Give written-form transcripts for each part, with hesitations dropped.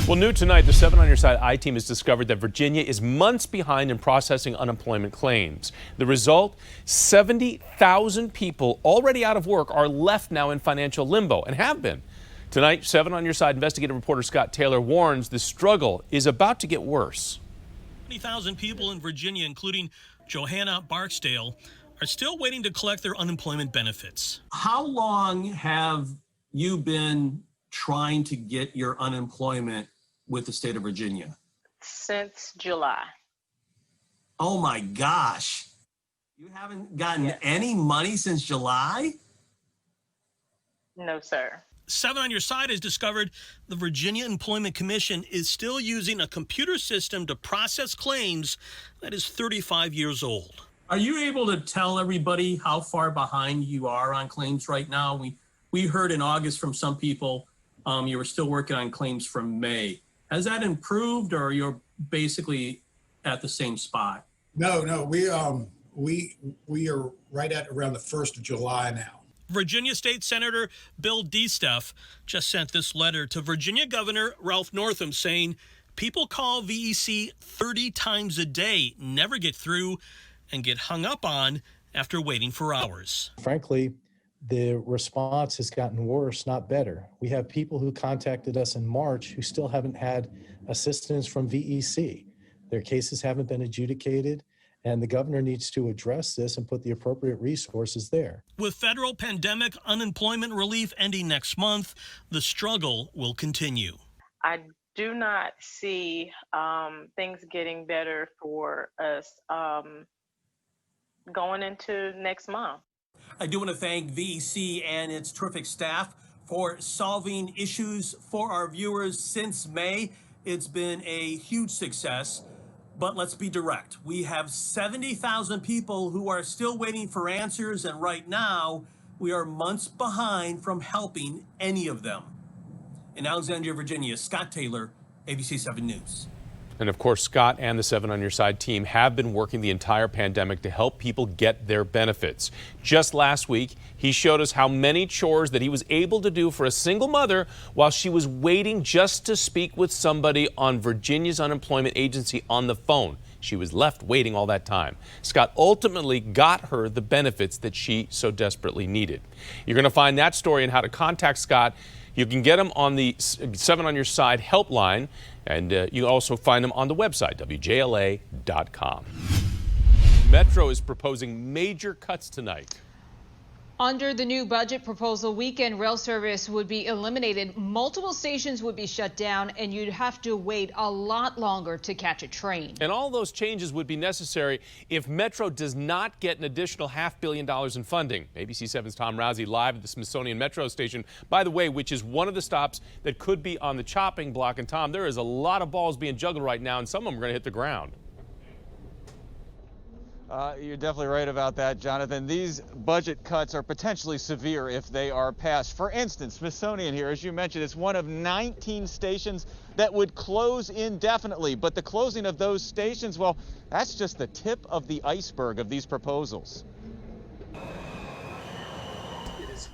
Well, new tonight, the 7 on Your Side I-Team has discovered that Virginia is months behind in processing unemployment claims. The result, 70,000 people already out of work are left now in financial limbo and have been. Tonight, 7 on Your Side investigative reporter Scott Taylor warns the struggle is about to get worse. 20,000 people in Virginia, including Johanna Barksdale, are still waiting to collect their unemployment benefits. How long have you been trying to get your unemployment with the state of Virginia? Since July. Oh my gosh. You haven't gotten any money since July? No, sir. 7 on Your Side has discovered the Virginia Employment Commission is still using a computer system to process claims that is 35 years old. Are you able to tell everybody how far behind you are on claims right now? We heard in August from some people you were still working on claims from May. Has that improved, or you're basically at the same spot? No, we are right at around the 1st of July now. Virginia State Senator Bill DeSteff just sent this letter to Virginia Governor Ralph Northam saying people call VEC 30 times a day, never get through, and get hung up on after waiting for hours. Frankly, the response has gotten worse, not better. We have people who contacted us in March who still haven't had assistance from VEC. Their cases haven't been adjudicated, and the governor needs to address this and put the appropriate resources there. With federal pandemic unemployment relief ending next month, the struggle will continue. I do not see things getting better for us going into next month. I do want to thank VEC and its terrific staff for solving issues for our viewers since May. It's been a huge success, but let's be direct. We have 70,000 people who are still waiting for answers, and right now we are months behind from helping any of them. In Alexandria, Virginia, Scott Taylor, ABC 7 News. And of course, Scott and the 7 on Your Side team have been working the entire pandemic to help people get their benefits. Just last week, he showed us how many chores that he was able to do for a single mother while she was waiting just to speak with somebody on Virginia's unemployment agency on the phone. She was left waiting all that time. Scott ultimately got her the benefits that she so desperately needed. You're going to find that story and how to contact Scott. You can get him on the 7 on Your Side helpline, and you also find him on the website, WJLA.com. Metro is proposing major cuts tonight. Under the new budget proposal, weekend rail service would be eliminated. Multiple stations would be shut down, and you'd have to wait a lot longer to catch a train. And all those changes would be necessary if Metro does not get an additional $500 million in funding. ABC 7's Tom Rousey live at the Smithsonian Metro station, by the way, which is one of the stops that could be on the chopping block. And Tom, there is a lot of balls being juggled right now, and some of them are going to hit the ground. You're definitely right about that, Jonathan. These budget cuts are potentially severe if they are passed. For instance, Smithsonian here, as you mentioned, is one of 19 stations that would close indefinitely. But the closing of those stations, well, that's just the tip of the iceberg of these proposals.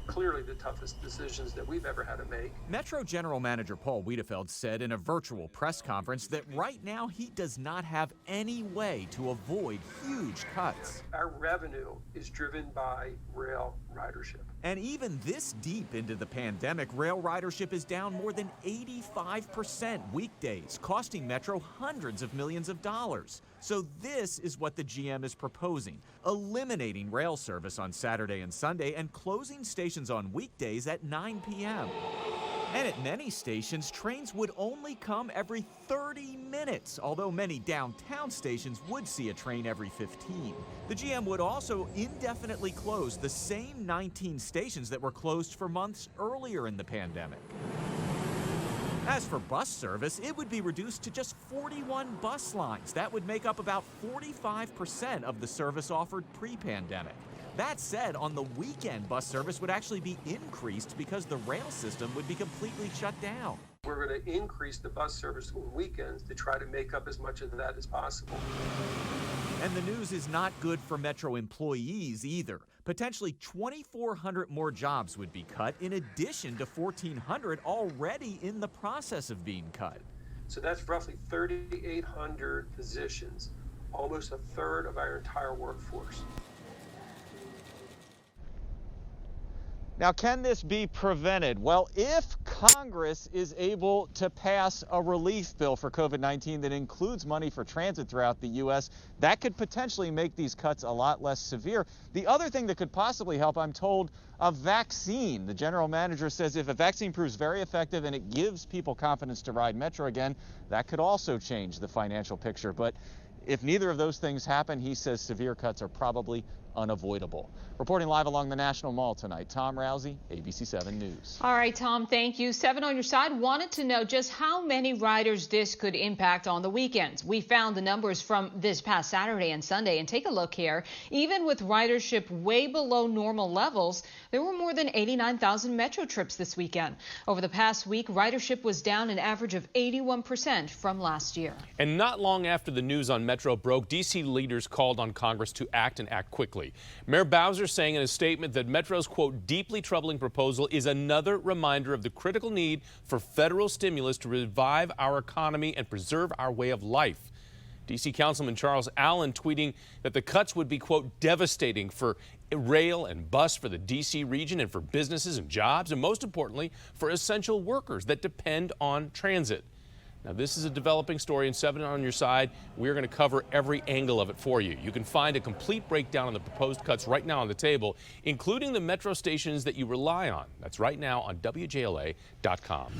Clearly the toughest decisions that we've ever had to make. Metro General Manager Paul Wiedefeld said in a virtual press conference that right now he does not have any way to avoid huge cuts. Our revenue is driven by rail ridership. And even this deep into the pandemic, rail ridership is down more than 85% weekdays, costing Metro hundreds of millions of dollars. So this is what the GM is proposing: eliminating rail service on Saturday and Sunday and closing stations on weekdays at 9 p.m. And at many stations, trains would only come every 30 minutes, although many downtown stations would see a train every 15. The GM would also indefinitely close the same 19 stations that were closed for months earlier in the pandemic. As for bus service, it would be reduced to just 41 bus lines. That would make up about 45% of the service offered pre-pandemic. That said, on the weekend, bus service would actually be increased because the rail system would be completely shut down. We're going to increase the bus service on weekends to try to make up as much of that as possible. And the news is not good for Metro employees either. Potentially 2,400 more jobs would be cut, in addition to 1,400 already in the process of being cut. So that's roughly 3,800 positions, almost a third of our entire workforce. Now, can this be prevented? Well, if Congress is able to pass a relief bill for COVID-19 that includes money for transit throughout the U.S., that could potentially make these cuts a lot less severe. The other thing that could possibly help, I'm told, a vaccine. The general manager says if a vaccine proves very effective and it gives people confidence to ride Metro again, that could also change the financial picture. But if neither of those things happen, he says severe cuts are probably unavoidable. Reporting live along the National Mall tonight, Tom Rousey, ABC 7 News. All right, Tom, thank you. 7 on your side wanted to know just how many riders this could impact on the weekends. We found the numbers from this past Saturday and Sunday, and take a look here. Even with ridership way below normal levels, there were more than 89,000 Metro trips this weekend. Over the past week, ridership was down an average of 81% from last year. And not long after the news on Metro broke, D.C. leaders called on Congress to act and act quickly. Mayor Bowser saying in a statement that Metro's, quote, deeply troubling proposal is another reminder of the critical need for federal stimulus to revive our economy and preserve our way of life. D.C. Councilman Charles Allen tweeting that the cuts would be, quote, devastating for rail and bus for the D.C. region and for businesses and jobs, and most importantly, for essential workers that depend on transit. Now, this is a developing story, and 7 on your side, we're going to cover every angle of it for you. You can find a complete breakdown on the proposed cuts right now on the table, including the Metro stations that you rely on. That's right now on WJLA.com.